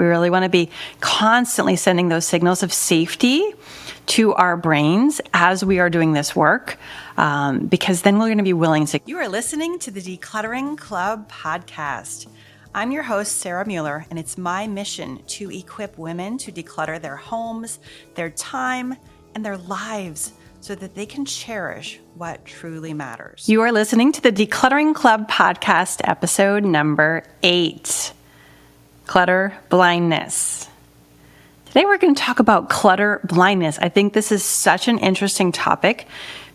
We really want to be constantly sending those signals of safety to our brains as we are doing this work, because then we're going to be willing to. You are listening to the Decluttering Club podcast. I'm your host, Sarah Mueller, and it's my mission to equip women to declutter their homes, their time, and their lives so that they can cherish what truly matters. You are listening to the Decluttering Club podcast, episode number 8, Clutter Blindness. Today we're going to talk about clutter blindness. I think this is such an interesting topic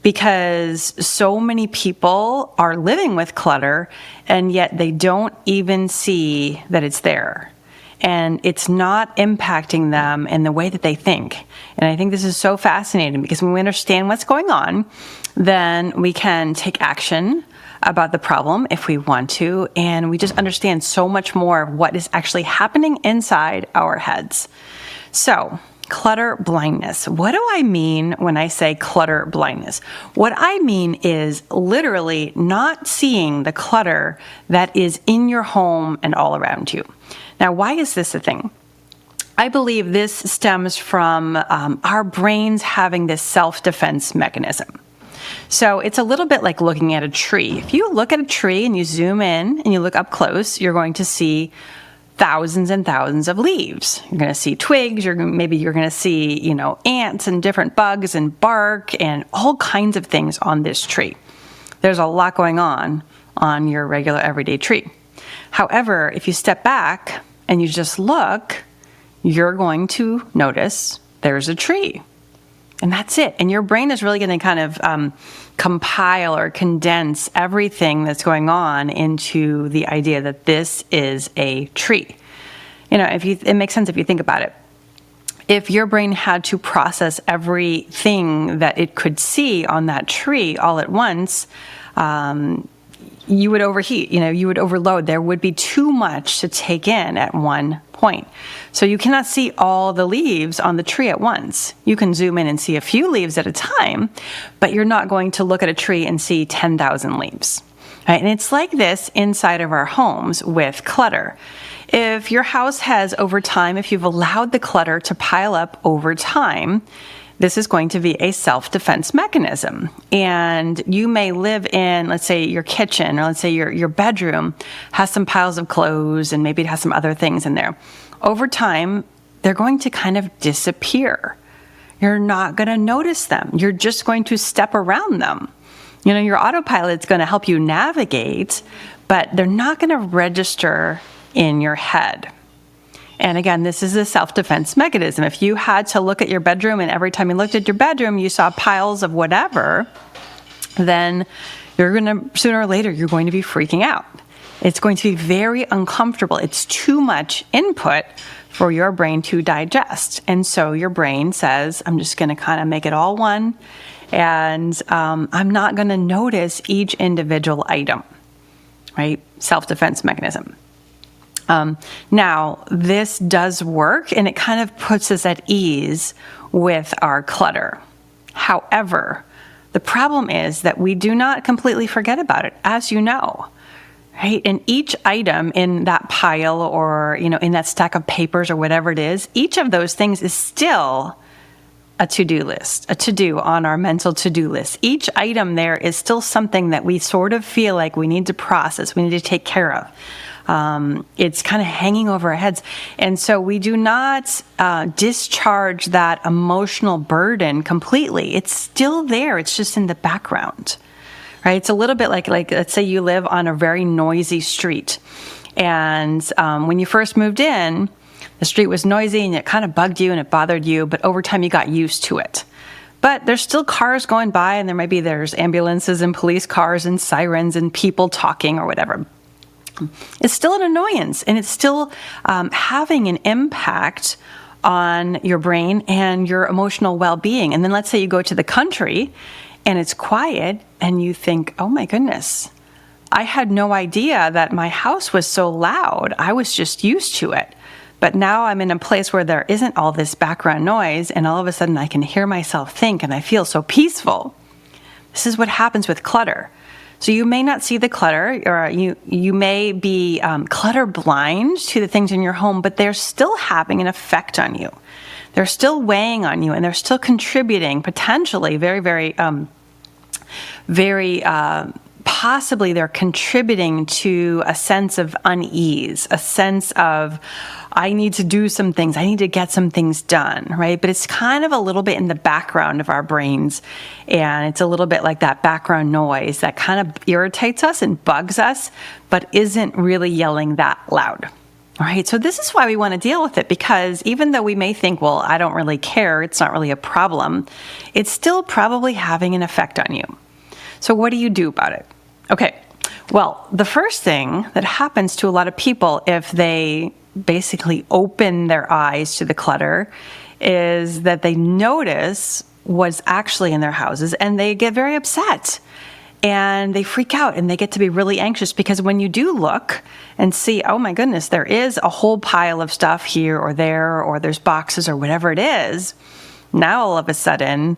because so many people are living with clutter and yet they don't even see that it's there. And it's not impacting them in the way that they think. And I think this is so fascinating because when we understand what's going on, then we can take action about the problem if we want to. And we just understand so much more of what is actually happening inside our heads. So, clutter blindness. What do I mean when I say clutter blindness? What I mean is literally not seeing the clutter that is in your home and all around you. Now, why is this a thing? I believe this stems from our brains having this self-defense mechanism. So it's a little bit like looking at a tree. If you look at a tree and you zoom in and you look up close, you're going to see thousands and thousands of leaves. You're going to see twigs. Maybe you're going to see, ants and different bugs and bark and all kinds of things on this tree. There's a lot going on your regular everyday tree. However, if you step back and you just look, you're going to notice there's a tree. And that's it. And your brain is really going to kind of compile or condense everything that's going on into the idea that this is a tree. It makes sense if you think about it. If your brain had to process everything that it could see on that tree all at once, you would overheat, you would overload. There would be too much to take in at one point. So you cannot see all the leaves on the tree at once. You can zoom in and see a few leaves at a time, but you're not going to look at a tree and see 10,000 leaves. Right? And it's like this inside of our homes with clutter. If your house has over time, if you've allowed the clutter to pile up over time, this is going to be a self-defense mechanism. And you may live in, let's say, your kitchen, or let's say your bedroom has some piles of clothes and maybe it has some other things in there. Over time, they're going to kind of disappear. You're not going to notice them. You're just going to step around them. Your autopilot's going to help you navigate, but they're not going to register in your head. And again, this is a self-defense mechanism. If you had to look at your bedroom and every time you looked at your bedroom, you saw piles of whatever, then sooner or later, you're going to be freaking out. It's going to be very uncomfortable. It's too much input for your brain to digest. And so your brain says, I'm just going to kind of make it all one. And I'm not going to notice each individual item, right? Self-defense mechanism. Now, this does work, and it kind of puts us at ease with our clutter. However, the problem is that we do not completely forget about it, as you know, right? And each item in that pile or, in that stack of papers or whatever it is, each of those things is still a to-do list, a to-do on our mental to-do list. Each item there is still something that we sort of feel like we need to process, we need to take care of. It's kind of hanging over our heads. And so we do not discharge that emotional burden completely. It's still there. It's just in the background, right? It's a little bit like let's say you live on a very noisy street. And when you first moved in, the street was noisy and it kind of bugged you and it bothered you. But over time, you got used to it. But there's still cars going by, and there's ambulances and police cars and sirens and people talking or whatever. It's still an annoyance, and it's still having an impact on your brain and your emotional well-being. And then let's say you go to the country and it's quiet and you think, oh my goodness, I had no idea that my house was so loud. I was just used to it. But now I'm in a place where there isn't all this background noise, and all of a sudden I can hear myself think, and I feel so peaceful. This is what happens with clutter. So you may not see the clutter, or you may be clutter blind to the things in your home, but they're still having an effect on you. They're still weighing on you, and they're still contributing, potentially, very possibly they're contributing to a sense of unease, a sense of, I need to do some things, I need to get some things done, right? But it's kind of a little bit in the background of our brains, and it's a little bit like that background noise that kind of irritates us and bugs us, but isn't really yelling that loud. All right, so this is why we want to deal with it, because even though we may think, well, I don't really care, it's not really a problem, it's still probably having an effect on you. So what do you do about it? Okay, well, the first thing that happens to a lot of people if they basically open their eyes to the clutter is that they notice what's actually in their houses, and they get very upset and they freak out and they get to be really anxious, because when you do look and see, oh my goodness, there is a whole pile of stuff here or there, or there's boxes or whatever it is, now all of a sudden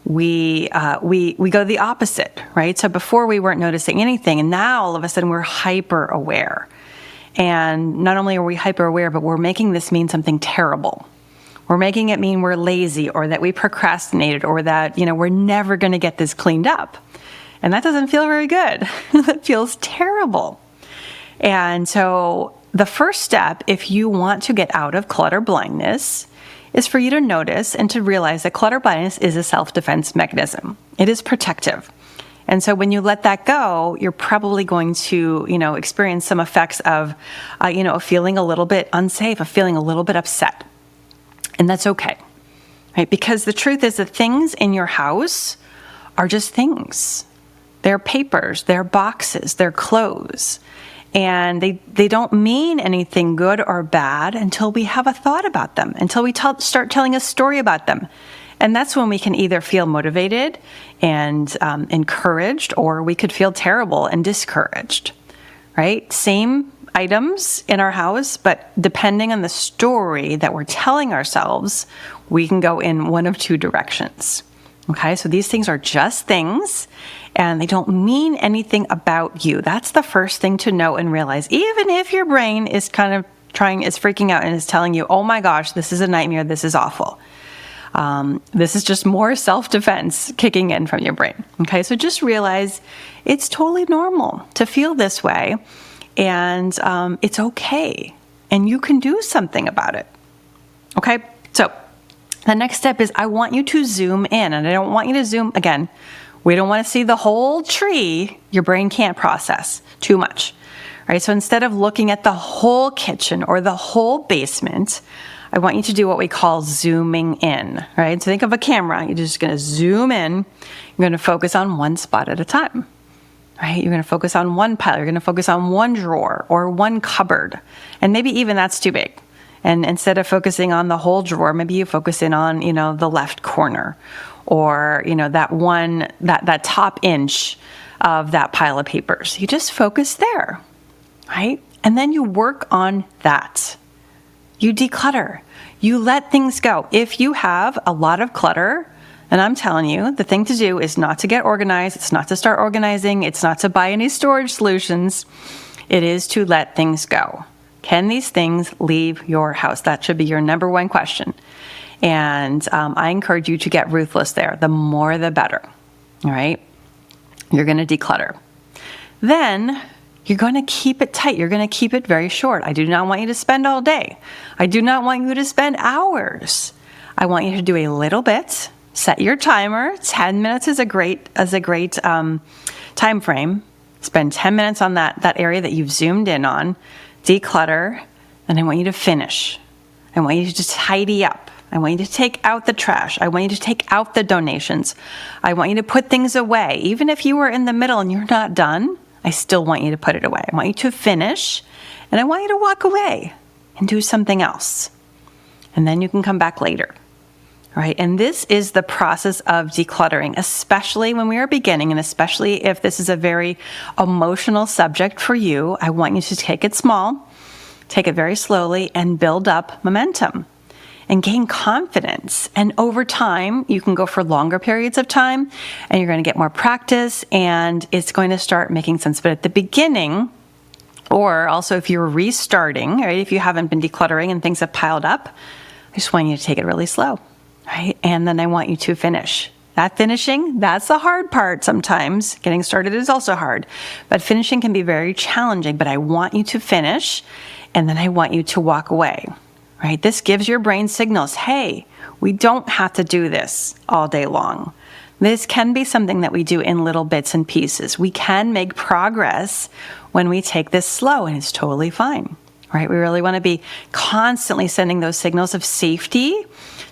we go the opposite, right? So before we weren't noticing anything, and now all of a sudden we're hyper aware. And not only are we hyper aware, but we're making this mean something terrible. We're making it mean we're lazy, or that we procrastinated, or that, we're never going to get this cleaned up. And that doesn't feel very good. That feels terrible. And so the first step, if you want to get out of clutter blindness, is for you to notice and to realize that clutter blindness is a self-defense mechanism. It is protective. And so when you let that go, you're probably going to, experience some effects of, feeling a little bit unsafe, of feeling a little bit upset. And that's okay, right? Because the truth is that things in your house are just things. They're papers, they're boxes, they're clothes. And they don't mean anything good or bad until we have a thought about them, until we start telling a story about them. And that's when we can either feel motivated and encouraged, or we could feel terrible and discouraged, right? Same items in our house, but depending on the story that we're telling ourselves, we can go in one of two directions. Okay, so these things are just things, and they don't mean anything about you. That's the first thing to know and realize, even if your brain is is freaking out and is telling you, oh my gosh, this is a nightmare, this is awful. This is just more self-defense kicking in from your brain. Okay, so just realize it's totally normal to feel this way, and it's okay, and you can do something about it. Okay, so the next step is I want you to zoom in, and I don't want you to zoom, again, we don't want to see the whole tree. Your brain can't process too much, right? So instead of looking at the whole kitchen or the whole basement, I want you to do what we call zooming in, right? So think of a camera. You're just going to zoom in. You're going to focus on one spot at a time, right? You're going to focus on one pile. You're going to focus on one drawer or one cupboard, and maybe even that's too big. And instead of focusing on the whole drawer, maybe you focus in on, the left corner, or, that top inch of that pile of papers. You just focus there, right? And then you work on that. You declutter. You let things go. If you have a lot of clutter, and I'm telling you, the thing to do is not to get organized. It's not to start organizing. It's not to buy any storage solutions. It is to let things go. Can these things leave your house? That should be your number one question. And I encourage you to get ruthless there. The more, the better. All right? You're going to declutter. Then you're going to keep it tight. You're going to keep it very short. I do not want you to spend all day. I do not want you to spend hours. I want you to do a little bit. Set your timer. 10 minutes is a great time frame. Spend 10 minutes on that area that you've zoomed in on. Declutter, and I want you to finish. I want you to just tidy up. I want you to take out the trash. I want you to take out the donations. I want you to put things away. Even if you were in the middle and you're not done, I still want you to put it away. I want you to finish, and I want you to walk away and do something else. And then you can come back later. All right, and this is the process of decluttering, especially when we are beginning, and especially if this is a very emotional subject for you. I want you to take it small, take it very slowly, and build up momentum. and gain confidence. And over time, you can go for longer periods of time and you're going to get more practice and it's going to start making sense. But at the beginning, or also if you're restarting, right, if you haven't been decluttering and things have piled up, I just want you to take it really slow, right? And then I want you to finish. That finishing, that's the hard part sometimes. Getting started is also hard, but finishing can be very challenging. But I want you to finish, and then I want you to walk away, right? This gives your brain signals, hey, we don't have to do this all day long. This can be something that we do in little bits and pieces. We can make progress when we take this slow, and it's totally fine, right? We really want to be constantly sending those signals of safety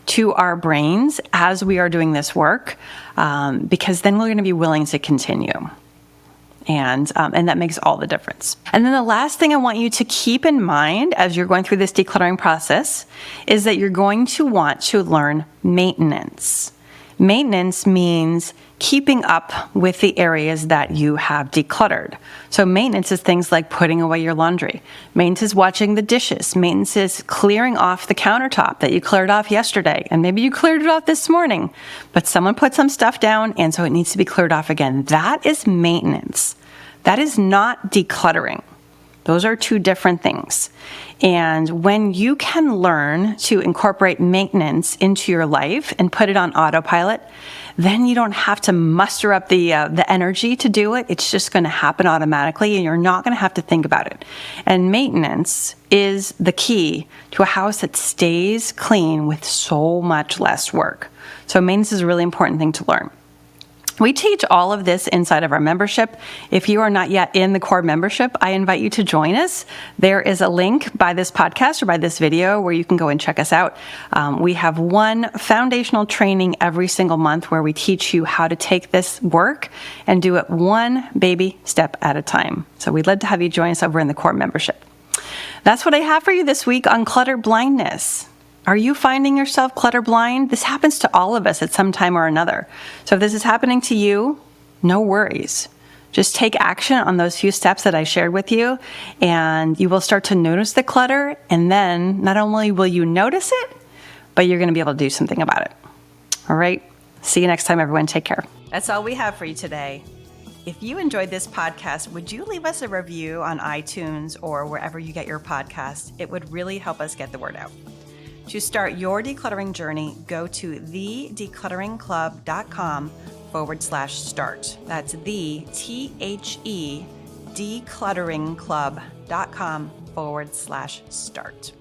to our brains as we are doing this work, because then we're going to be willing to continue. And that makes all the difference. And then the last thing I want you to keep in mind as you're going through this decluttering process is that you're going to want to learn maintenance. Maintenance means keeping up with the areas that you have decluttered. So maintenance is things like putting away your laundry. Maintenance is washing the dishes. Maintenance is clearing off the countertop that you cleared off yesterday. And maybe you cleared it off this morning, but someone put some stuff down and so it needs to be cleared off again. That is maintenance. That is not decluttering. Those are two different things. And when you can learn to incorporate maintenance into your life and put it on autopilot, then you don't have to muster up the energy to do it. It's just going to happen automatically and you're not going to have to think about it. And maintenance is the key to a house that stays clean with so much less work. So maintenance is a really important thing to learn. We teach all of this inside of our membership. If you are not yet in the core membership, I invite you to join us. There is a link by this podcast or by this video where you can go and check us out. We have one foundational training every single month where we teach you how to take this work and do it one baby step at a time. So we'd love to have you join us over in the core membership. That's what I have for you this week on Clutter Blindness. Are you finding yourself clutter blind? This happens to all of us at some time or another. So if this is happening to you, no worries. Just take action on those few steps that I shared with you, and you will start to notice the clutter, and then not only will you notice it, but you're going to be able to do something about it. All right? See you next time, everyone. Take care. That's all we have for you today. If you enjoyed this podcast, would you leave us a review on iTunes or wherever you get your podcasts? It would really help us get the word out. To start your decluttering journey, go to thedeclutteringclub.com/start. That's declutteringclub.com/start.